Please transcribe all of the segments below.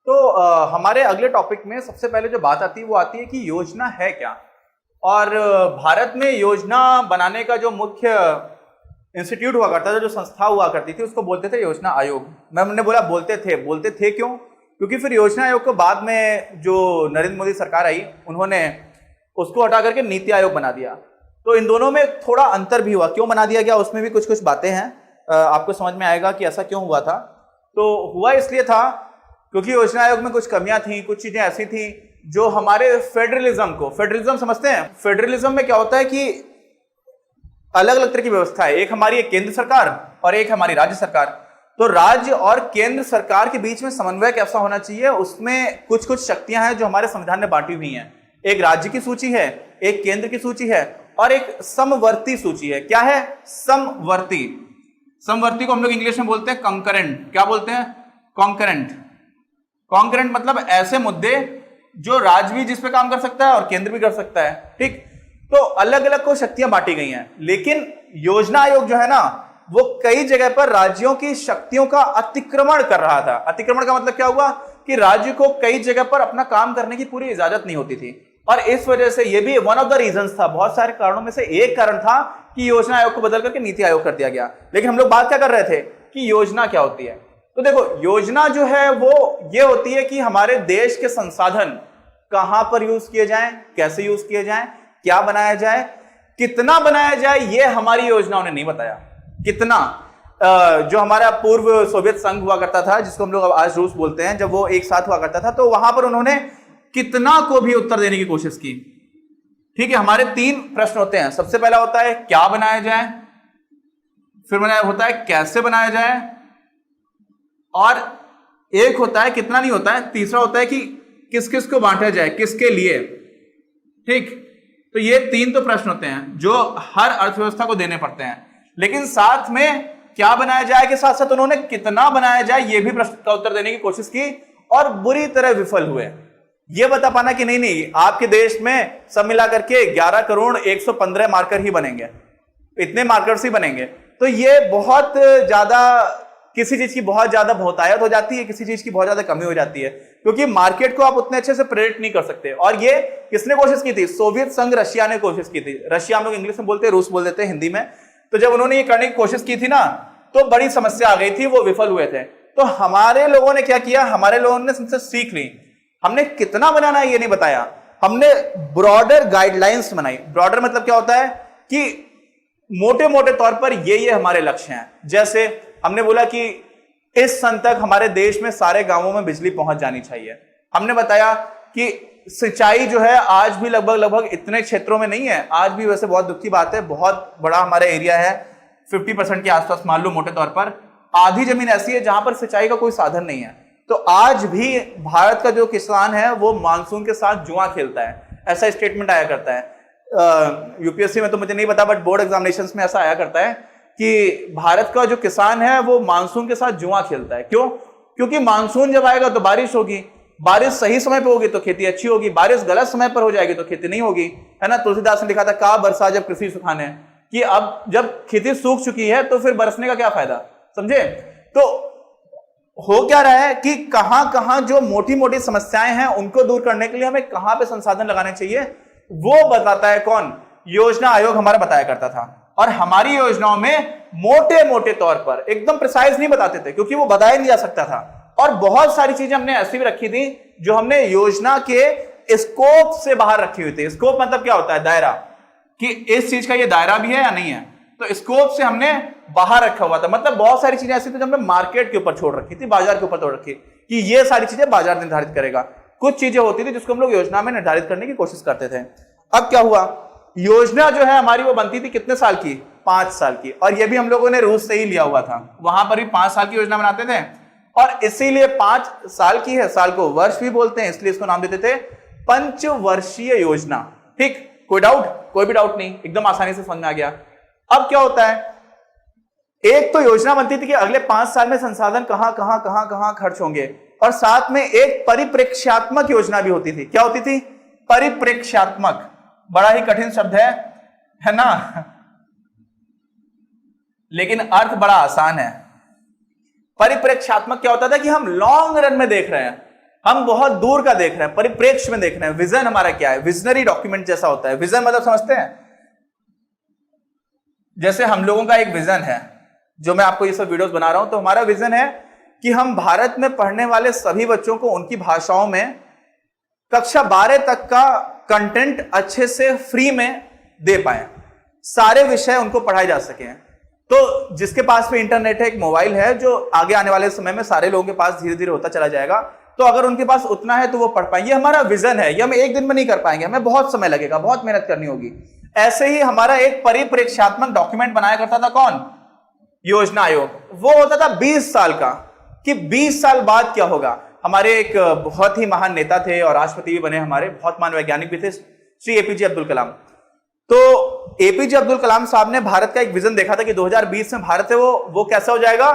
तो हमारे अगले टॉपिक में सबसे पहले जो बात आती है वो आती है कि योजना है क्या। और भारत में योजना बनाने का जो मुख्य इंस्टीट्यूट हुआ करता था, जो संस्था हुआ करती थी, उसको बोलते थे योजना आयोग। मैंने बोला बोलते थे क्यों? क्योंकि फिर योजना आयोग को बाद में जो नरेंद्र मोदी सरकार आई उन्होंने उसको हटा करके नीति आयोग बना दिया। तो इन दोनों में थोड़ा अंतर भी हुआ। क्यों बना दिया गया उसमें भी कुछ कुछ बातें हैं, आपको समझ में आएगा कि ऐसा क्यों हुआ था। तो हुआ इसलिए था क्योंकि योजना आयोग में कुछ कमियां थी, कुछ चीजें ऐसी थी जो हमारे फेडरलिज्म समझते हैं। फेडरलिज्म में क्या होता है कि अलग अलग तरह की व्यवस्था है। एक हमारी केंद्र सरकार और एक हमारी राज्य सरकार। तो राज्य और केंद्र सरकार के बीच में समन्वय कैसा होना चाहिए, उसमें कुछ कुछ शक्तियां हैं जो हमारे संविधान में बांटी हुई हैं। एक राज्य की सूची है, एक केंद्र की सूची है और एक समवर्ती सूची है। क्या है? समवर्ती को हम लोग इंग्लिश में बोलते हैं कंकरेंट। क्या बोलते हैं? कॉन्करेंट मतलब ऐसे मुद्दे जो राज्य भी जिस पे काम कर सकता है और केंद्र भी कर सकता है। ठीक, तो अलग अलग को शक्तियां बांटी गई हैं। लेकिन योजना आयोग जो है ना, वो कई जगह पर राज्यों की शक्तियों का अतिक्रमण कर रहा था। अतिक्रमण का मतलब क्या हुआ कि राज्य को कई जगह पर अपना काम करने की पूरी इजाजत नहीं होती थी। और इस वजह से ये भी वन ऑफ द रीजंस था, बहुत सारे कारणों में से एक कारण था कि योजना आयोग को बदल करके नीति आयोग कर दिया गया। लेकिन हम लोग बात क्या कर रहे थे कि योजना क्या होती है। तो देखो, योजना जो है वो ये होती है कि हमारे देश के संसाधन कहां पर यूज किए जाएं, कैसे यूज किए जाएं, क्या बनाया जाए, कितना बनाया जाए, ये हमारी योजनाओं ने नहीं बताया। कितना, जो हमारा पूर्व सोवियत संघ हुआ करता था, जिसको हम लोग अब आज रूस बोलते हैं, जब वो एक साथ हुआ करता था, तो वहां पर उन्होंने कितना को भी उत्तर देने की कोशिश की। ठीक है, हमारे 3 प्रश्न होते हैं। सबसे पहला होता है क्या बनाया जाए, फिर होता है कैसे बनाया जाए, और एक होता है कितना नहीं होता है, तीसरा होता है कि किस किस को बांटा जाए, किसके लिए। ठीक, तो ये 3 तो प्रश्न होते हैं जो हर अर्थव्यवस्था को देने पड़ते हैं। लेकिन साथ में क्या बनाया जाए के साथ साथ उन्होंने कितना बनाया जाए ये भी प्रश्न का उत्तर देने की कोशिश की और बुरी तरह विफल हुए। ये बता पाना कि नहीं आपके देश में सब मिला करके 11 करोड़ 115 मार्कर ही बनेंगे, इतने मार्कर्स ही बनेंगे। तो ये बहुत ज्यादा, किसी चीज की बहुत ज्यादा बहुतायत हो जाती है, किसी चीज की बहुत ज्यादा कमी हो जाती है, क्योंकि मार्केट को आप उतने अच्छे से प्रेडिक्ट नहीं कर सकते। और ये किसने कोशिश की थी? सोवियत संघ, रशिया ने कोशिश की थी। रशिया हम लोग इंग्लिश में बोलते हैं, रूस बोल देते हैं हिंदी में। तो जब उन्होंने ये करने की कोशिश की थी ना, तो बड़ी समस्या आ गई थी, वो विफल हुए थे। तो हमारे लोगों ने क्या किया, हमारे लोगों ने उनसे सीख ली। हमने कितना बनाना है ये नहीं बताया, हमने ब्रॉडर गाइडलाइंस बनाई। ब्रॉडर मतलब क्या होता है कि मोटे मोटे तौर पर ये हमारे लक्ष्य हैं। जैसे हमने बोला कि इस सन तक हमारे देश में सारे गांवों में बिजली पहुंच जानी चाहिए। हमने बताया कि सिंचाई जो है आज भी लगभग इतने क्षेत्रों में नहीं है। आज भी वैसे बहुत दुख की बात है, बहुत बड़ा हमारा एरिया है, 50% के आसपास मान लो मोटे तौर पर। आधी जमीन ऐसी है जहां पर सिंचाई का कोई साधन नहीं है। तो आज भी भारत का जो किसान है वो मानसून के साथ जुआ खेलता है, ऐसा स्टेटमेंट आया करता है। यूपीएससी में तो मुझे नहीं पता, बट बोर्ड एग्जामिनेशंस में ऐसा आया करता है कि भारत का जो किसान है वो मानसून के साथ जुआ खेलता है। क्यों? क्योंकि मानसून जब आएगा तो बारिश होगी, बारिश सही समय पर होगी तो खेती अच्छी होगी, बारिश गलत समय पर हो जाएगी तो खेती नहीं होगी, है ना। तुलसीदास ने लिखा था, का बरसा जब कृषि सुखाने, कि अब जब खेती सूख चुकी है तो फिर बरसने का क्या फायदा, समझे। तो हो क्या रहा है कि कहां कहां जो मोटी मोटी समस्याएं हैं उनको दूर करने के लिए हमें कहां पे संसाधन लगाने चाहिए, वो बताता है कौन? योजना आयोग हमारा बताया करता था। और हमारी योजनाओं में मोटे मोटे तौर पर एकदम प्रिसाइज नहीं बताते थे, क्योंकि वो बताया नहीं जा सकता था। और बहुत सारी चीजें हमने ऐसी भी रखी थी जो हमने योजना के स्कोप से बाहर रखी हुई थी। स्कोप मतलब क्या होता है? दायरा, कि इस चीज का ये दायरा भी है या नहीं है। तो स्कोप से हमने बाहर रखा हुआ था। मतलब बहुत सारी चीजें ऐसी थी जो हमने मार्केट के ऊपर छोड़ रखी थी, बाजार के ऊपर छोड़ रखी, कि ये सारी चीजें बाजार निर्धारित करेगा। कुछ चीजें होती थी जिसको हम लोग योजना में निर्धारित करने की कोशिश करते थे। अब क्या हुआ, योजना जो है हमारी वो बनती थी कितने साल की? 5 साल की। और ये भी हम लोगों ने रूस से ही लिया हुआ था, वहां पर भी 5 साल की योजना बनाते थे। और इसीलिए 5 साल की है, साल को वर्ष भी बोलते हैं, इसलिए इसको नाम देते थे पंचवर्षीय योजना। ठीक, कोई डाउट? कोई भी डाउट नहीं, एकदम आसानी से समझ में आ गया। अब क्या होता है, एक तो योजना बनती थी कि अगले 5 साल में संसाधन कहां खर्च होंगे, और साथ में एक परिप्रेक्ष्यात्मक योजना भी होती थी। क्या होती थी? परिप्रेक्ष्यात्मक, बड़ा ही कठिन शब्द है ना, लेकिन अर्थ बड़ा आसान है। परिप्रेक्ष्यात्मक क्या होता था कि हम लॉन्ग रन में देख रहे हैं, हम बहुत दूर का देख रहे हैं, परिप्रेक्ष्य में देख रहे हैं। विजन हमारा क्या है? विजनरी डॉक्यूमेंट जैसा होता है। विजन मतलब समझते हैं? जैसे हम लोगों का एक विजन है, जो मैं आपको ये सब वीडियोस बना रहा हूं, तो हमारा विजन है कि हम भारत में पढ़ने वाले सभी बच्चों को उनकी भाषाओं में कक्षा 12 तक का कंटेंट अच्छे से फ्री में दे पाए, सारे विषय उनको पढ़ाए जा सके। तो जिसके पास भी इंटरनेट है, एक मोबाइल है, जो आगे आने वाले समय में सारे लोगों के पास धीरे धीरे होता चला जाएगा, तो अगर उनके पास उतना है तो वो पढ़ पाएंगे। ये हमारा विजन है, ये हम एक दिन में नहीं कर पाएंगे, हमें बहुत समय लगेगा, बहुत मेहनत करनी होगी। ऐसे ही हमारा एक परिप्रेक्ष्यात्मक डॉक्यूमेंट बनाया करता था कौन? योजना आयोग। वो होता था 20 साल का, कि 20 साल बाद क्या होगा। हमारे एक बहुत ही महान नेता थे और राष्ट्रपति भी बने, हमारे बहुत महान वैज्ञानिक भी थे, श्री एपीजे अब्दुल कलाम। तो एपीजे अब्दुल कलाम साहब ने भारत का एक विजन देखा था कि 2020 में भारत है वो कैसा हो जाएगा?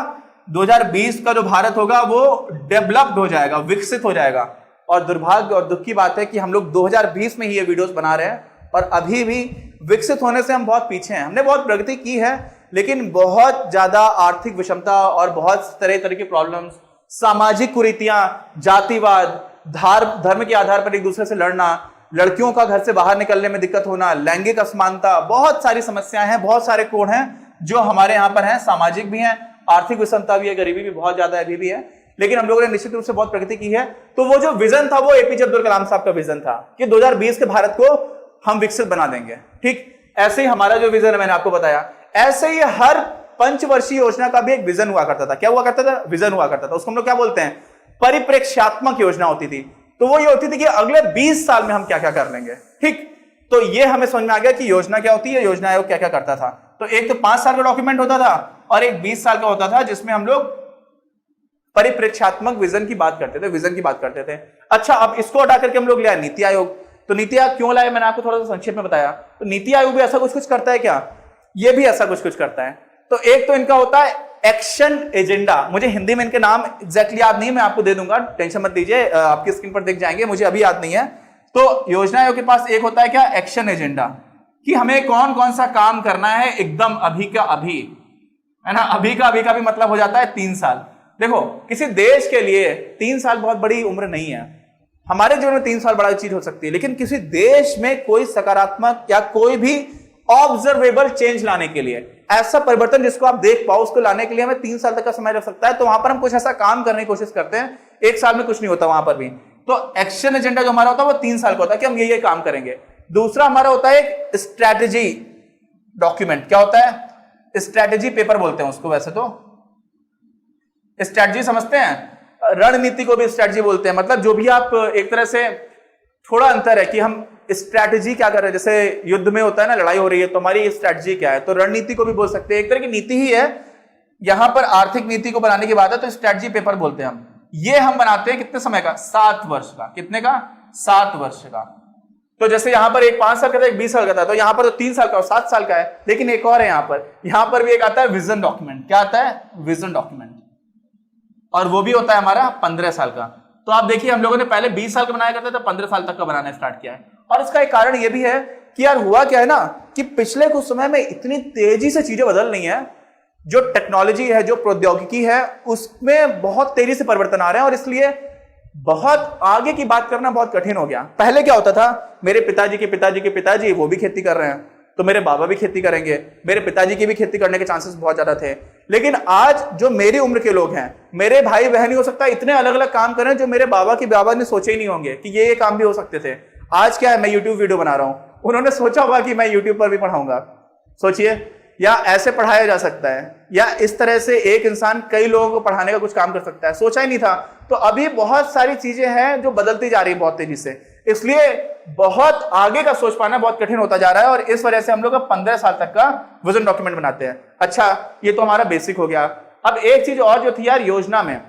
2020 का जो भारत होगा वो डेवलप्ड हो जाएगा, विकसित हो जाएगा। और दुर्भाग्य और दुख की बात है कि हम लोग 2020 में ही ये वीडियोस बना रहे हैं और अभी भी विकसित होने से हम बहुत पीछे हैं। हमने बहुत प्रगति की है, लेकिन बहुत ज्यादा आर्थिक विषमता और बहुत तरह की प्रॉब्लम्स, सामाजिक कुरीतियां, जातिवाद, धर्म के आधार पर एक दूसरे से लड़ना, लड़कियों का घर से बाहर निकलने में दिक्कत होना, लैंगिक असमानता, बहुत सारी समस्याएं हैं, बहुत सारे कोण हैं जो हमारे यहाँ पर हैं। सामाजिक भी हैं, आर्थिक विषमता भी है, गरीबी भी बहुत ज्यादा अभी भी है, लेकिन हम लोगों ने निश्चित रूप से बहुत प्रगति की है। तो वो जो विजन था वो एपीजे अब्दुल कलाम साहब का विजन था कि 2020 के भारत को हम विकसित बना देंगे। ठीक ऐसे ही हमारा जो विजन है, मैंने आपको बताया, ऐसे ही हर पंचवर्षीय योजना का भी एक विजन हुआ करता था। क्या हुआ करता था? विजन हुआ करता था। उसको हम लोग क्या बोलते हैं? परिप्रेक्ष्यात्मक योजना होती थी। तो वो ये होती थी कि अगले 20 साल में हम क्या क्या कर लेंगे। ठीक, तो ये हमें समझ में आ गया कि योजना क्या होती है, योजना आयोग क्या क्या करता था। तो एक तो 5 साल का डॉक्यूमेंट होता था और एक 20 साल का होता था, जिसमें हम लोग परिप्रेक्ष्यात्मक विजन की बात करते थे, विजन की बात करते थे। अच्छा, अब इसको हटा करके हम लोग ले आए नीति आयोग। तो नीति आयोग क्यों लाए, मैंने आपको थोड़ा सा संक्षेप में बताया। तो नीति आयोग भी ऐसा कुछ करता है क्या? ये भी ऐसा कुछ करता है। तो एक तो इनका होता है एक्शन एजेंडा। मुझे हिंदी में इनके नाम एग्जैक्टली याद नहीं, मैं आपको दे दूंगा, टेंशन मत लीजिए, आपकी स्क्रीन पर दिख जाएंगे, मुझे अभी याद नहीं है। तो योजना आयोग के पास एक होता है क्या? एक्शन एजेंडा, कि हमें कौन कौन सा काम करना है एकदम अभी का अभी, है ना। अभी का भी मतलब हो जाता है 3 साल। देखो, किसी देश के लिए 3 साल बहुत बड़ी उम्र नहीं है। हमारे जीवन में 3 साल बड़ा चीज हो सकती है, लेकिन किसी देश में कोई सकारात्मक या कोई भी ऑब्जर्वेबल चेंज लाने के लिए, ऐसा परिवर्तन जिसको आप देख पाओ, उसको लाने के लिए हमें 3 साल तक का समय लग सकता है। तो वहां पर हम कुछ ऐसा काम करने की कोशिश करते हैं, 1 साल में कुछ नहीं होता वहां पर भी। तो एक्शन एजेंडा जो हमारा होता है वो 3 साल का होता है कि हम ये काम करेंगे। दूसरा हमारा होता है एक स्ट्रैटेजी डॉक्यूमेंट। क्या होता है? स्ट्रैटेजी पेपर बोलते हैं उसको। वैसे तो स्ट्रैटेजी समझते हैं, रणनीति को भी स्ट्रैटेजी बोलते हैं। मतलब जो भी आप एक तरह से, थोड़ा अंतर है कि हम स्ट्रैटेजी क्या कर रहे हैं। जैसे युद्ध में होता है ना, लड़ाई हो रही है, तो हमारी स्ट्रैटेजी क्या है। तो रणनीति को भी बोल सकते हैं, एक तरह की नीति ही है। यहां पर आर्थिक नीति को बनाने की बात है, तो स्ट्रैटेजी पेपर बोलते हैं हम। ये हम बनाते हैं कितने समय का? 7 वर्ष का। कितने का? 7 वर्ष का। तो जैसे यहां पर एक 5 साल का था, एक 20 साल का था, तो यहां पर तो 3 साल का और 7 साल का है। लेकिन एक और है यहां पर भी एक आता है विजन डॉक्यूमेंट। क्या आता है? Vision document. और वो भी होता है हमारा 15 साल का। तो आप देखिए, हम लोगों ने पहले 20 साल का बनाया करते थे, 15 साल तक का बनाना स्टार्ट किया है। और इसका एक कारण ये भी है कि यार हुआ क्या है ना, कि पिछले कुछ समय में इतनी तेजी से चीजें बदल रही हैं, जो टेक्नोलॉजी है, जो प्रौद्योगिकी है, उसमें बहुत तेजी से परिवर्तन आ रहे हैं, और इसलिए बहुत आगे की बात करना बहुत कठिन हो गया। पहले क्या होता था, मेरे पिताजी के पिताजी के पिताजी वो भी खेती कर रहे हैं, तो मेरे बाबा भी खेती करेंगे, मेरे पिताजी की भी खेती करने के चांसेस बहुत ज्यादा थे। लेकिन आज जो मेरी उम्र के लोग हैं, मेरे भाई बहन, हो सकता है इतने अलग अलग काम करें जो मेरे बाबा के बाबा ने सोचे ही नहीं होंगे कि ये काम भी हो सकते थे। आज क्या है, मैं यूट्यूब वीडियो बना रहा हूं, उन्होंने सोचा होगा कि मैं यूट्यूब पर भी पढ़ाऊंगा, सोचिए। या ऐसे पढ़ाया जा सकता है, या इस तरह से एक इंसान कई लोगों को पढ़ाने का कुछ काम कर सकता है, सोचा ही नहीं था। तो अभी बहुत सारी चीजें हैं जो बदलती जा रही है बहुत तेजी से, इसलिए बहुत आगे का सोच पाना बहुत कठिन होता जा रहा है। और इस वजह से हम लोग 15 साल तक का विजन डॉक्यूमेंट बनाते हैं। अच्छा, ये तो हमारा बेसिक हो गया। अब एक चीज और जो थी यार योजना में,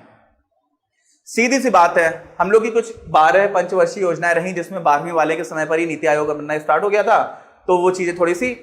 सीधी सी बात है, हम लोग की कुछ 12 पंचवर्षीय योजनाएं रही, जिसमें 12वीं वाले के समय पर ही नीति आयोग बनना स्टार्ट हो गया था। तो वो चीजें थोड़ी सी,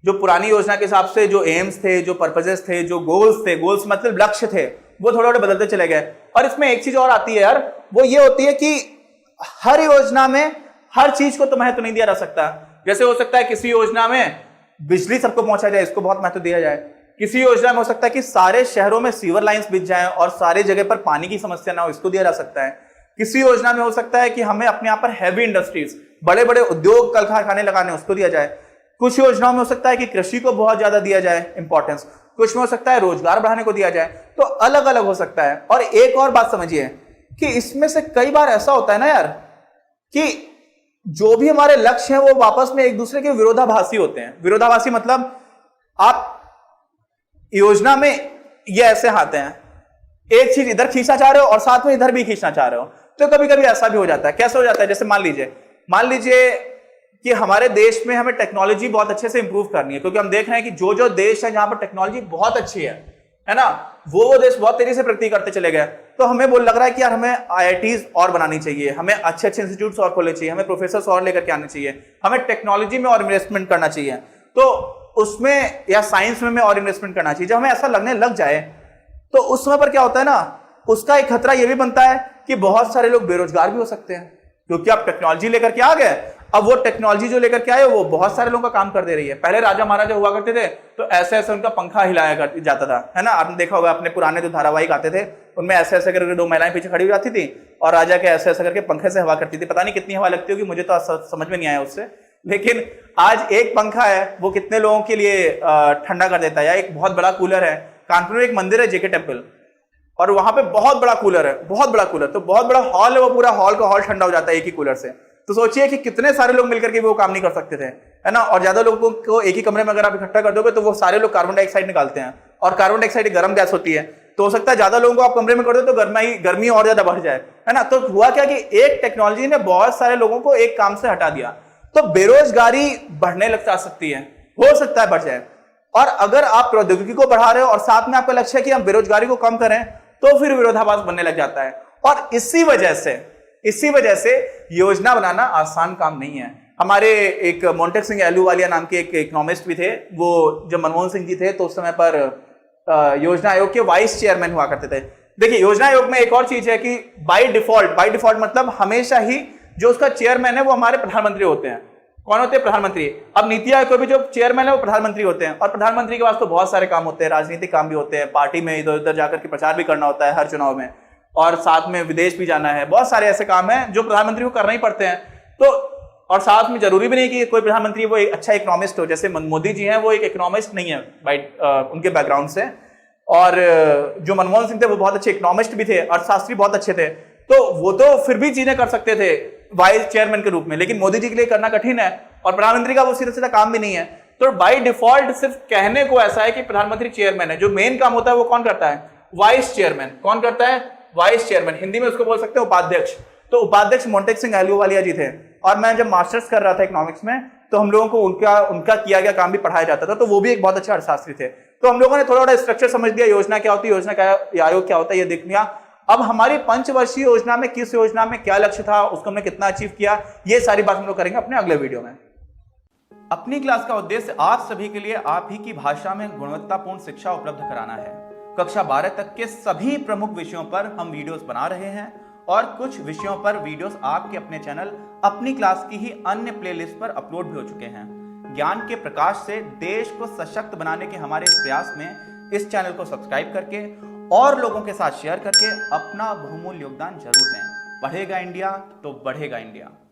जो पुरानी योजना के हिसाब से जो एम्स थे, जो पर्पजेस थे, जो गोल्स थे, गोल्स मतलब लक्ष्य थे, वो थोड़े थोड़े बदलते चले गए। और इसमें एक चीज और आती है यार, वो ये होती है कि हर योजना में हर चीज को तो महत्व नहीं दिया जा सकता। जैसे हो सकता है किसी योजना में बिजली सबको पहुंचा जाए, इसको बहुत महत्व दिया जाए। किसी योजना में हो सकता है कि सारे शहरों में सीवर लाइंस बिछ जाएं और सारे जगह पर पानी की समस्या ना हो, इसको दिया जा सकता है। किसी योजना में हो सकता है कि हमें अपने यहाँ पर हैवी इंडस्ट्रीज, बड़े बड़े उद्योग कल कारखाने लगाने, उसको दिया जाए। कुछ योजनाओं में हो सकता है कि कृषि को बहुत ज्यादा दिया जाए इंपॉर्टेंस, कुछ में हो सकता है रोजगार बढ़ाने को दिया जाए। तो अलग अलग हो सकता है। और एक और बात समझिए कि इसमें से कई बार ऐसा होता है ना यार कि जो भी हमारे लक्ष्य हैं वो आपस में एक दूसरे के विरोधाभासी होते हैं। विरोधाभासी मतलब आप योजना में ये ऐसे आते हैं, एक चीज इधर खींचना चाह रहे हो और साथ में इधर भी खींचना चाह रहे हो। तो कभी कभी ऐसा भी हो जाता है। कैसे हो जाता है? जैसे मान लीजिए कि हमारे देश में हमें टेक्नोलॉजी बहुत अच्छे से इंप्रूव करनी है, क्योंकि हम देख रहे हैं कि जो जो देश है जहां पर टेक्नोलॉजी बहुत अच्छी है ना, वो देश बहुत तेजी से प्रगति करते चले गए। तो हमें वो लग रहा है कि यार हमें आईआईटीज और बनानी चाहिए, हमें अच्छे अच्छे इंस्टीट्यूट्स और खोलने चाहिए, हमें प्रोफेसर्स और लेकर के आने चाहिए, हमें टेक्नोलॉजी में और इन्वेस्टमेंट करना चाहिए, तो उसमें या साइंस में और इन्वेस्टमेंट करना चाहिए। जब हमें ऐसा लगने लग जाए तो उस समय पर क्या होता है ना, उसका एक खतरा यह भी बनता है कि बहुत सारे लोग बेरोजगार भी हो सकते हैं, क्योंकि आप टेक्नोलॉजी लेकर के आ गए। अब वो टेक्नोलॉजी जो लेकर के आए वो बहुत सारे लोगों का काम कर दे रही है। पहले राजा महाराजा हुआ करते थे तो ऐसे ऐसे उनका पंखा हिलाया जाता था, है ना। आपने देखा होगा अपने पुराने जो धारावाहिक आते थे उनमें ऐसे ऐसे करके दो महिलाएं पीछे खड़ी हो जाती थी और राजा के ऐसे ऐसे करके पंखे से हवा करती थी। पता नहीं कितनी हवा लगती होगी, मुझे तो समझ में नहीं आया उससे, लेकिन आज एक पंखा है वो कितने लोगों के लिए ठंडा कर देता है। या एक बहुत बड़ा कूलर है, कानपुर में एक मंदिर है जेके टेम्पल, और वहां पे बहुत बड़ा कूलर है, बहुत बड़ा कूलर, तो बहुत बड़ा हॉल है, वो पूरा हॉल का हॉल ठंडा हो जाता है एक ही कूलर से। तो सोचिए कि कितने सारे लोग मिलकर के वो काम नहीं कर सकते थे, है ना। और ज्यादा लोगों को एक ही कमरे में अगर आप इकट्ठा कर दोगे तो वो सारे लोग कार्बन डाइऑक्साइड निकालते हैं, और कार्बन डाइऑक्साइड एक गर्म गैस होती है। तो हो सकता है ज्यादा लोगों को आप कमरे में कर दो तो गर्मी और ज्यादा बढ़ जाए, है ना। तो हुआ क्या कि एक टेक्नोलॉजी ने बहुत सारे लोगों को एक काम से हटा दिया, तो बेरोजगारी बढ़ने लग जा सकती है, हो सकता है बढ़ जाए। और अगर आप प्रौद्योगिकी को बढ़ा रहे हो और साथ में आपका लक्ष्य है कि हम बेरोजगारी को कम करें, तो फिर विरोधाभास बनने लग जाता है। और इसी वजह से योजना बनाना आसान काम नहीं है। हमारे एक मोंटेक अहलूवालिया नाम के एक इकोनॉमिस्ट भी थे, वो जब मनमोहन सिंह जी थे तो उस समय पर योजना आयोग के वाइस चेयरमैन हुआ करते थे। देखिए योजना आयोग में एक और चीज है कि बाय डिफॉल्ट मतलब हमेशा ही जो उसका चेयरमैन है वो हमारे प्रधानमंत्री होते हैं। कौन होते हैं? प्रधानमंत्री। अब नीति आयोग के भी जो चेयरमैन है वो प्रधानमंत्री होते हैं, और प्रधानमंत्री के पास तो बहुत सारे काम होते हैं, राजनीतिक काम भी होते हैं, पार्टी में इधर उधर जाकर के प्रचार भी करना होता है हर चुनाव में, और साथ में विदेश भी जाना है। बहुत सारे ऐसे काम हैं जो प्रधानमंत्री को करना ही पड़ते हैं। तो और साथ में जरूरी भी नहीं कि कोई प्रधानमंत्री वो एक अच्छा इकोनॉमिस्ट हो, जैसे मोदी जी हैं वो एक इकोनॉमिस्ट नहीं है उनके बैकग्राउंड से, और जो मनमोहन सिंह थे वो बहुत अच्छे इकोनॉमिस्ट भी थे, अर्थशास्त्री बहुत अच्छे थे, तो वो तो फिर भी चीजें कर सकते थे वाइस चेयरमैन के रूप में। लेकिन मोदी जी के लिए करना कठिन है, और प्रधानमंत्री का वो सीधा सीधा काम भी नहीं है। तो बाय डिफॉल्ट सिर्फ कहने को ऐसा है कि प्रधानमंत्री चेयरमैन है, जो मेन काम होता है वो कौन करता है? Vice chairman. कौन करता है? Vice chairman. हिंदी में उसको बोल सकते हैं उपाध्यक्ष। तो उपाध्यक्ष मोंटेक सिंह अहलूवालिया जी थे, और मैं जब मास्टर्स कर रहा था इकोनॉमिक्स में तो हम लोगों को उनका किया गया काम भी पढ़ाया जाता था। तो वो भी एक बहुत अच्छे अर्थशास्त्री थे। तो हम लोगों ने थोड़ा थोड़ा स्ट्रक्चर समझ लिया, योजना क्या होती है, योजना क्या आयोग क्या होता है, ये देख लिया। अब हमारी पंचवर्षीय योजना में किस योजना में क्या लक्ष्य था, उसको हमने कितना अचीव किया, ये सारी बात हम लोग करेंगे अपने अगले वीडियो में। अपनी क्लास का उद्देश्य आप सभी के लिए आप ही की भाषा में गुणवत्तापूर्ण शिक्षा उपलब्ध कराना है। कक्षा 12 तक के सभी प्रमुख विषयों पर हम वीडियोस बना रहे हैं, और कुछ विषयों पर वीडियोस आपके अपने चैनल अपनी क्लास की ही अन्य प्लेलिस्ट पर अपलोड भी हो चुके हैं। ज्ञान के प्रकाश से देश को सशक्त बनाने के हमारे इस प्रयास में इस चैनल को सब्सक्राइब करके और लोगों के साथ शेयर करके अपना बहुमूल्य योगदान जरूर दें। बढ़ेगा इंडिया तो बढ़ेगा इंडिया।